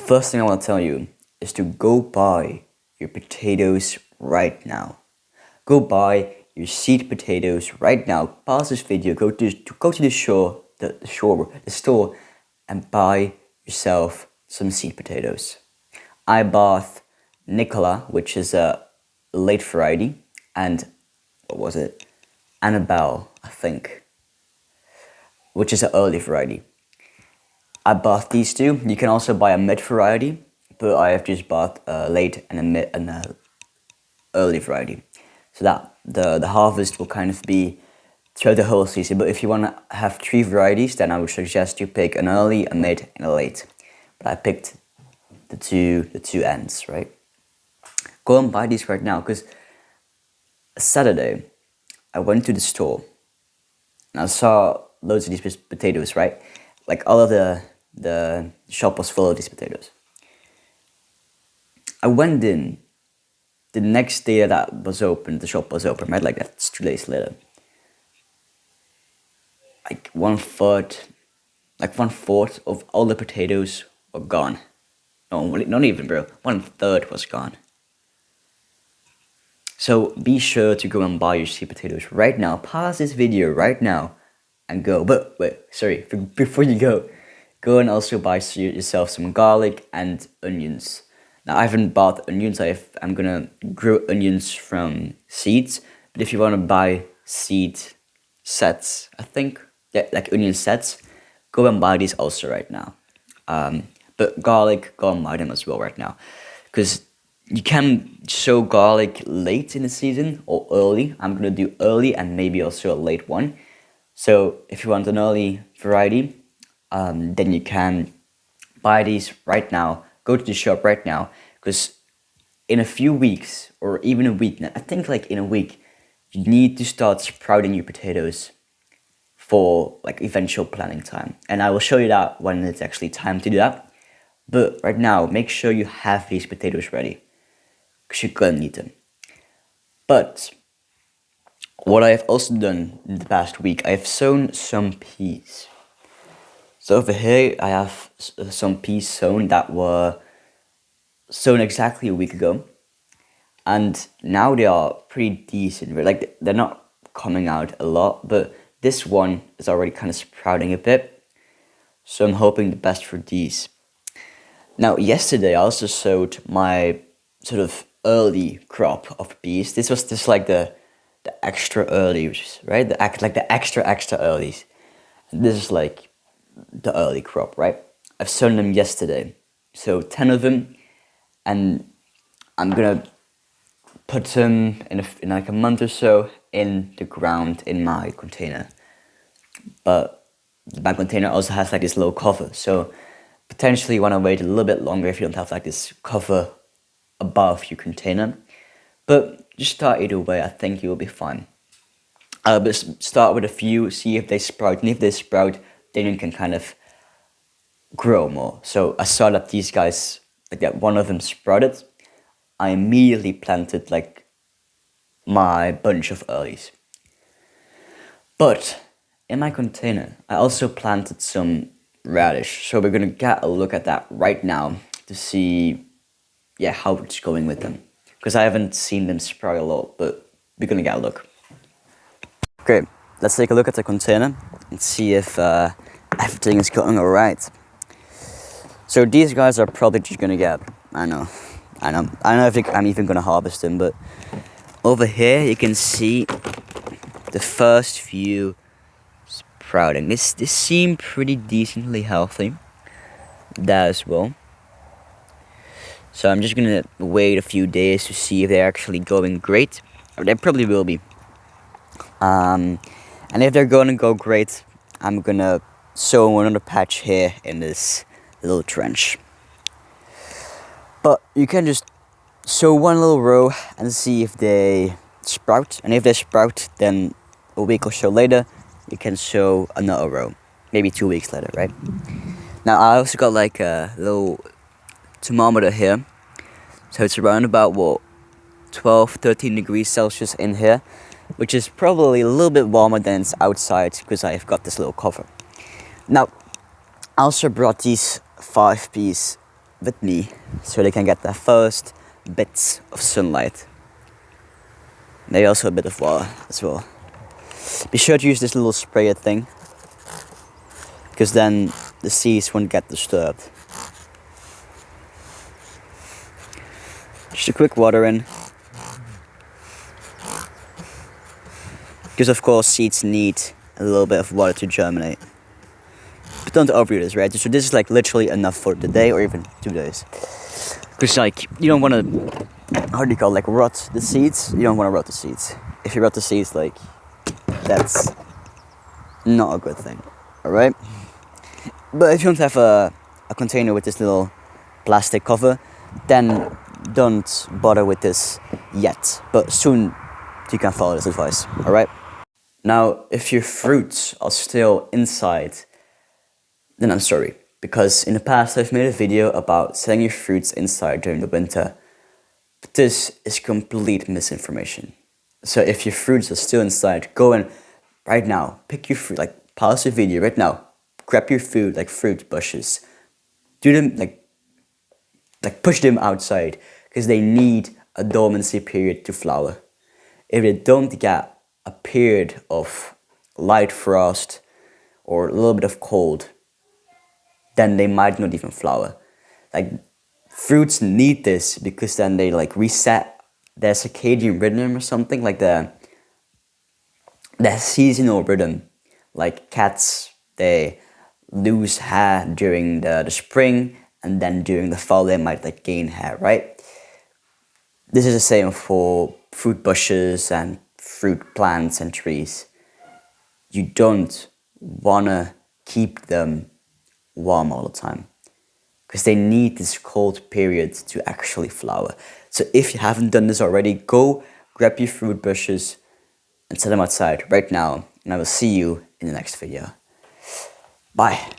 first thing I want to tell you is to go buy your potatoes right now. Go buy your seed potatoes right now. Pause this video, go to the store, and buy yourself some seed potatoes. I bought Nicola, which is a late variety, and what was it? Annabelle, I think, which is an early variety. I bought these two. You can also buy a mid variety, but I have just bought a late and a mid and a early variety, so that the harvest will kind of be throughout the whole season. But if you want to have 3 varieties, then I would suggest you pick an early, a mid, and a late. But I picked the two ends, right? Go and buy these right now, because Saturday I went to the store and I saw loads of these potatoes, right? Like all of the shop was full of these potatoes. I went in the next day that was open, the shop was open, right? Like that's 2 days later. Like one fourth of all the potatoes were gone. No, not even, bro. 1/3 was gone. So be sure to go and buy your sweet potatoes right now. Pause this video right now and go. But wait, sorry, before you go and also buy yourself some garlic and onions. Now I haven't bought onions. I'm gonna grow onions from seeds. But if you want to buy seed sets, I think, yeah, like onion sets, go and buy these also right now. But garlic, go and buy them as well right now, because you can sow garlic late in the season or early. I'm gonna do early and maybe also a late one. So if you want an early variety, then you can buy these right now. Go to the shop right now, because in a few weeks or even a week, I think like in a week, you need to start sprouting your potatoes for like eventual planting time. And I will show you that when it's actually time to do that. But right now, make sure you have these potatoes ready, because you're gonna need them. But what I have also done in the past week, I have sown some peas. So over here, I have some peas sown that were sown exactly a week ago. And now they are pretty decent. Like they're not coming out a lot, but this one is already kind of sprouting a bit. So I'm hoping the best for these. Now, yesterday I also sowed my sort of early crop of peas. This was just like the extra earlies, right? The extra earlies. This is like the early crop, right? I've sown them yesterday, so 10 of them, and I'm gonna put them in like a month or so in the ground in my container. But my container also has like this low cover, so potentially you want to wait a little bit longer if you don't have like this cover above your container. But just start either way, I think you'll be fine. But start with a few, see if they sprout, and if they sprout, then you can kind of grow more. So I saw that these guys, like that one of them sprouted. I immediately planted like my bunch of earlies. But in my container, I also planted some radish. So we're gonna get a look at that right now to see, yeah, how it's going with them. Because I haven't seen them sprout a lot, but we're gonna get a look. Okay, let's take a look at the container and see if everything is going alright. So these guys are probably just gonna get, I don't know if I'm even gonna harvest them, but over here you can see the first few sprouting. This seem pretty decently healthy. That as well. So I'm just gonna wait a few days to see if they're actually going great. Or they probably will be. And if they're gonna go great, I'm gonna sow another patch here in this little trench. But you can just sow one little row and see if they sprout. And if they sprout, then a week or so later, you can sow another row. Maybe 2 weeks later, right? Now I also got like a little thermometer here. So it's around about 12-13 degrees Celsius in here, which is probably a little bit warmer than it's outside because I've got this little cover. Now, I also brought these 5 piece with me so they can get the first bits of sunlight. Maybe also a bit of water as well. Be sure to use this little sprayer thing, because then the seeds won't get disturbed. Just a quick water in. Because of course seeds need a little bit of water to germinate. But don't overdo this, right? So this is like literally enough for the day or even 2 days. Because like you don't want to, how do you call it, like rot the seeds? You don't want to rot the seeds. If you rot the seeds, like that's not a good thing, alright? But if you don't have a container with this little plastic cover, then don't bother with this yet. But soon you can follow this advice, alright? Now, if your fruits are still inside, then I'm sorry. Because in the past I've made a video about selling your fruits inside during the winter. But this is complete misinformation. So if your fruits are still inside, go and right now, pick your fruit, like pause the video right now, grab your food, like fruit bushes, do them like push them outside, because they need a dormancy period to flower. If they don't get a period of light frost or a little bit of cold, then they might not even flower. Like fruits need this because then they like reset their circadian rhythm or something, like their seasonal rhythm. Like cats, they lose hair during the spring, and then during the fall they might like gain hair, right? This is the same for fruit bushes and fruit plants and trees. You don't wanna keep them warm all the time, because they need this cold period to actually flower. So if you haven't done this already, go grab your fruit bushes and set them outside right now, and I will see you in the next video. Bye.